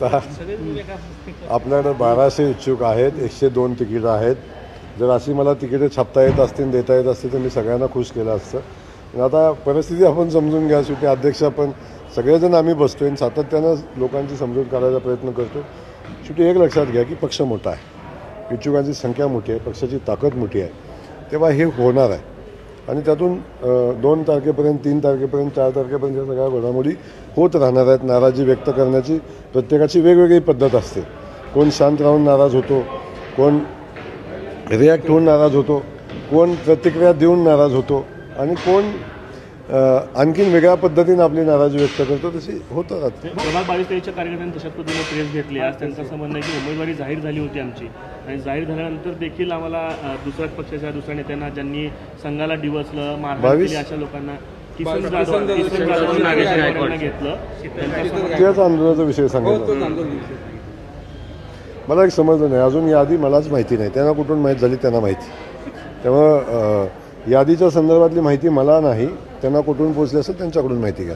आता आपल्याकडे 1200 इच्छुक आहेत, 102 तिकीटं आहेत. जर अशी मला तिकीटं छापता येत असतील, देता येत असतील तर मी सगळ्यांना खुश केलं असतं. पण आता परिस्थिती आपण समजून घ्या. शेवटी अध्यक्ष आपण सगळेजण आम्ही बसतोय आणि सातत्यानं लोकांची समजूत करायचा प्रयत्न करतो. शेवटी एक लक्षात घ्या की पक्ष मोठा आहे, इच्छुकांची संख्या मोठी आहे, पक्षाची ताकद मोठी आहे. तेव्हा हे होणार आहे आणि त्यातून 2 तारखेपर्यंत, 3 तारखेपर्यंत, 4 तारखेपर्यंत या सगळ्या घडामोडी होत राहणार आहेत. नाराजी व्यक्त करण्याची प्रत्येकाची वेगवेगळी पद्धत असते. कोण शांत राहून नाराज होतो, कोण रिॲक्ट होऊन नाराज होतो, कोण प्रतिक्रिया देऊन नाराज होतो आणि कोण आणखीन वेगळ्या पद्धतीने आपली नाराजी व्यक्त करतो. तशी होतं राहते. प्रभाग 22-23च्या कार्यकर्त्यांनी तशाच पद्धतीने प्रेस घेतली. आज त्यांचं असं म्हणणं आहे की उमेदवारी जाहीर झाली होती आमची आणि जाहीर झाल्यानंतर देखील आम्हाला दुसऱ्याच पक्षाच्या दुसऱ्या नेत्यांना ज्यांनी संघाला डिवचलं, मारहाण केली अशा लोकांना किसन जाधव नागेश घेतलं. त्याच आंदोलनाचा विषय सांगितला. मला एक समजलं नाही अजून. यादी मलाच माहिती नाही, त्यांना कुठून माहीत झाली त्यांना माहिती. त्यामुळं यादीच्या संदर्भातली माहिती मला नाही, त्यांना कुठून पोहोचली असेल त्यांच्याकडून माहिती घ्या.